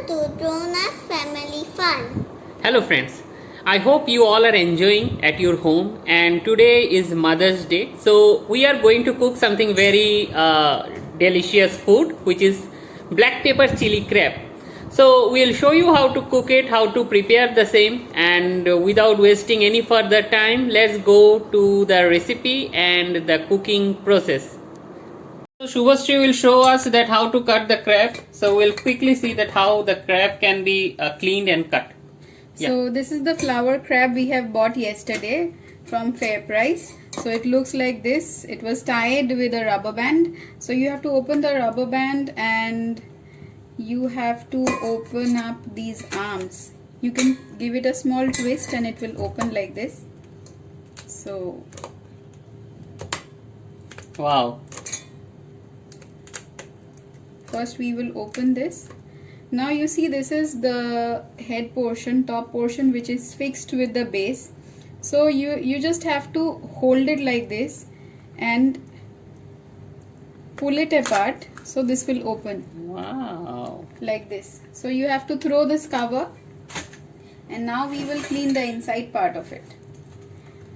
to Drona's Family Fun. Hello friends, I hope you all are enjoying at your home, and today is Mother's Day. So we are going to cook something very delicious food, which is black pepper chili crab. So we'll show you how to cook it, how to prepare the same, and without wasting any further time, let's go to the recipe and the cooking process. So Shubhashree will show us that how to cut the crab. So we'll quickly see that how the crab can be cleaned and cut. Yeah. So this is the flower crab we have bought yesterday from FairPrice. So it looks like this. It was tied with a rubber band. So you have to open the rubber band and you have to open up these arms. You can give it a small twist and it will open like this. So Wow. first we will open this. Now you see this is the head portion, top portion, which is fixed with the base. So you just have to hold it like this and pull it apart, so this will open. Wow. Like this. So you have to throw this cover, and now we will clean the inside part of it.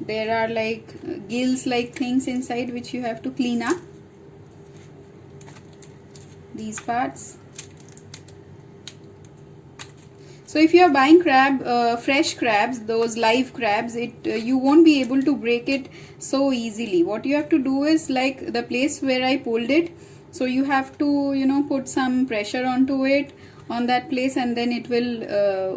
There are like gills like things inside which you have to clean up. These parts. So if you are buying fresh crabs, those live crabs, you won't be able to break it so easily. What you have to do is like the place where I pulled it. So you have to, put some pressure onto it on that place, and then it will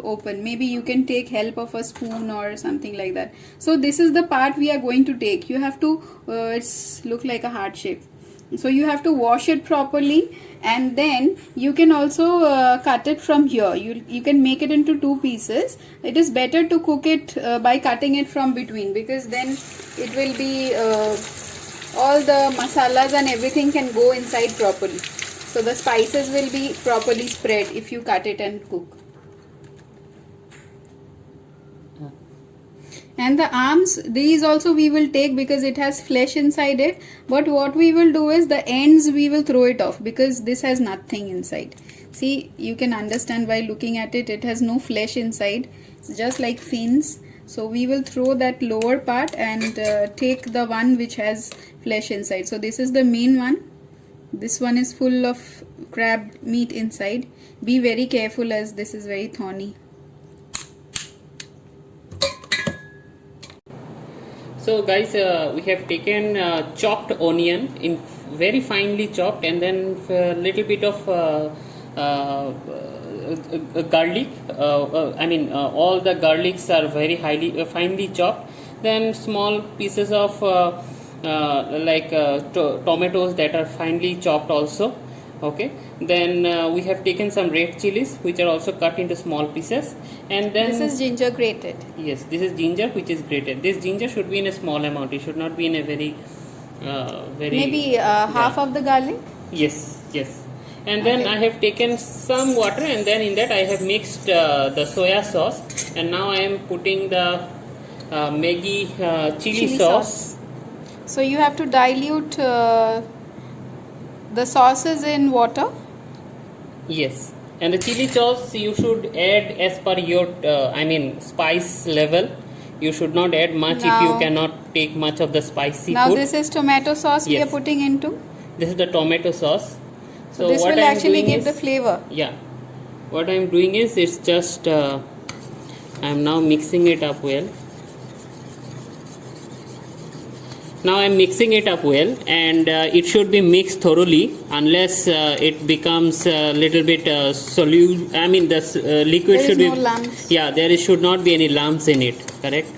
open. Maybe you can take help of a spoon or something like that. So this is the part we are going to take. You have to, it's look like a heart shape. So you have to wash it properly, and then you can also cut it from here. You can make it into two pieces. It is better to cook it by cutting it from between, because then it will be all the masalas and everything can go inside properly. So the spices will be properly spread if you cut it and cook. And the arms, these also we will take because it has flesh inside it. But what we will do is the ends we will throw it off, because this has nothing inside. See, you can understand by looking at it, it has no flesh inside. It's just like fins. So we will throw that lower part and take the one which has flesh inside. So this is the main one. This one is full of crab meat inside. Be very careful as this is very thorny. So guys, we have taken chopped onion, in very finely chopped, and then a little bit of garlic. All the garlics are very finely chopped. Then small pieces of tomatoes that are finely chopped also. Okay. Then we have taken some red chilies, which are also cut into small pieces, and then this is ginger grated. Yes, this is ginger which is grated. This ginger should be in a small amount. It should not be in a very maybe half of the garlic. Yes. And then I have taken some water, and then in that I have mixed the soya sauce, and now I am putting the Maggi chili sauce. So you have to dilute the sauces in water. Yes, and the chili sauce you should add as per your spice level. You should not add much if you cannot take much of the spicy now food. This is tomato sauce. Yes. We are putting into. This is the tomato sauce. So this will actually give the flavor. Yeah, what I am doing is it's just I am now mixing it up well. Now I am mixing it up well, and it should be mixed thoroughly, unless it becomes a little bit solute. I mean, the liquid There should is be. no lumps. Yeah, there should not be any lumps in it. Correct.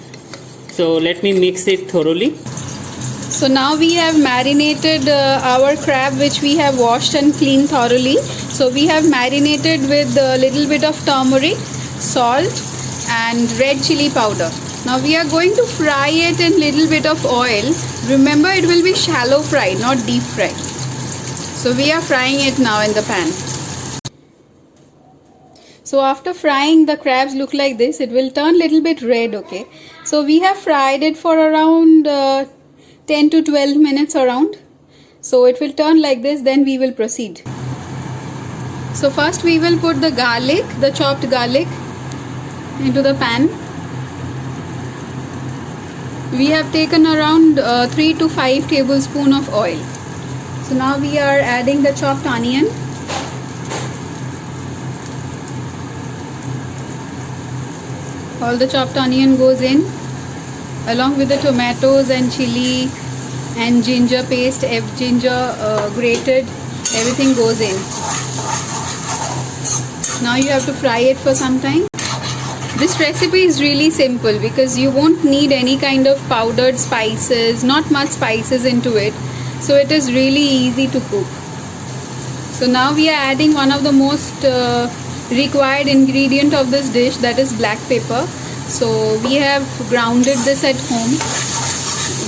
So let me mix it thoroughly. So now we have marinated our crab, which we have washed and cleaned thoroughly. So we have marinated with a little bit of turmeric, salt and red chili powder. Now we are going to fry it in little bit of oil. Remember, it will be shallow fry, not deep fry. So we are frying it now in the pan. So after frying, the crabs look like this. It will turn little bit red, okay. So we have fried it for around 10 to 12 minutes around. So it will turn like this, then we will proceed. So first we will put the garlic, the chopped garlic, into the pan. We have taken around 3 to 5 tablespoons of oil. So now we are adding the chopped onion. All the chopped onion goes in along with the tomatoes and chili and ginger paste, ginger grated, everything goes in. Now you have to fry it for some time. This recipe is really simple because you won't need any kind of powdered spices, not much spices into it. So it is really easy to cook. So now we are adding one of the most required ingredient of this dish, that is black pepper. So we have grounded this at home.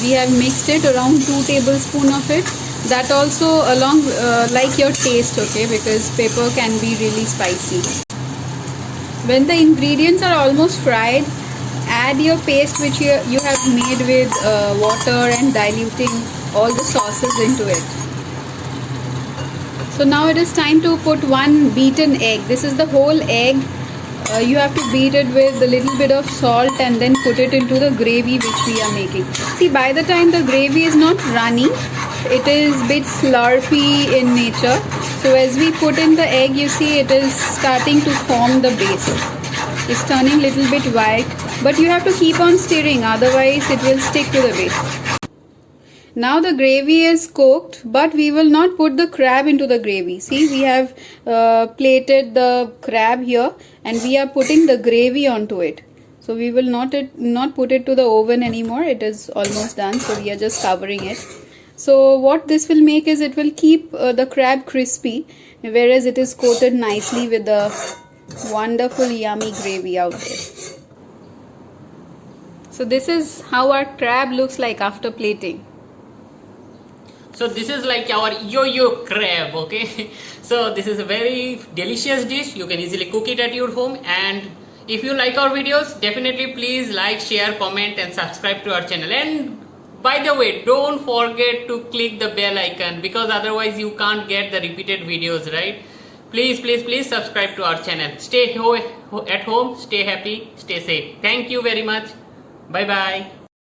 We have mixed it around 2 tablespoons of it. That also along like your taste, okay, because pepper can be really spicy. When the ingredients are almost fried, add your paste which you have made with water and diluting all the sauces into it. So now it is time to put one beaten egg. This is the whole egg. You have to beat it with a little bit of salt and then put it into the gravy which we are making. See, by the time the gravy is not runny, it is a bit slurpy in nature. So as we put in the egg, you see it is starting to form the base. It's turning a little bit white, but you have to keep on stirring, otherwise it will stick to the base. Now the gravy is cooked, but we will not put the crab into the gravy. See, we have plated the crab here and we are putting the gravy onto it. So we will not put it to the oven anymore. It is almost done, so we are just covering it. So what this will make is it will keep the crab crispy, whereas it is coated nicely with the wonderful yummy gravy out there. So this is how our crab looks like after plating. So this is like our yo-yo crab, okay? So this is a very delicious dish. You can easily cook it at your home, and if you like our videos, definitely please like, share, comment and subscribe to our channel. And by the way, don't forget to click the bell icon, because otherwise you can't get the repeated videos, right? Please subscribe to our channel. Stay at home, stay happy, stay safe. Thank you very much. Bye bye.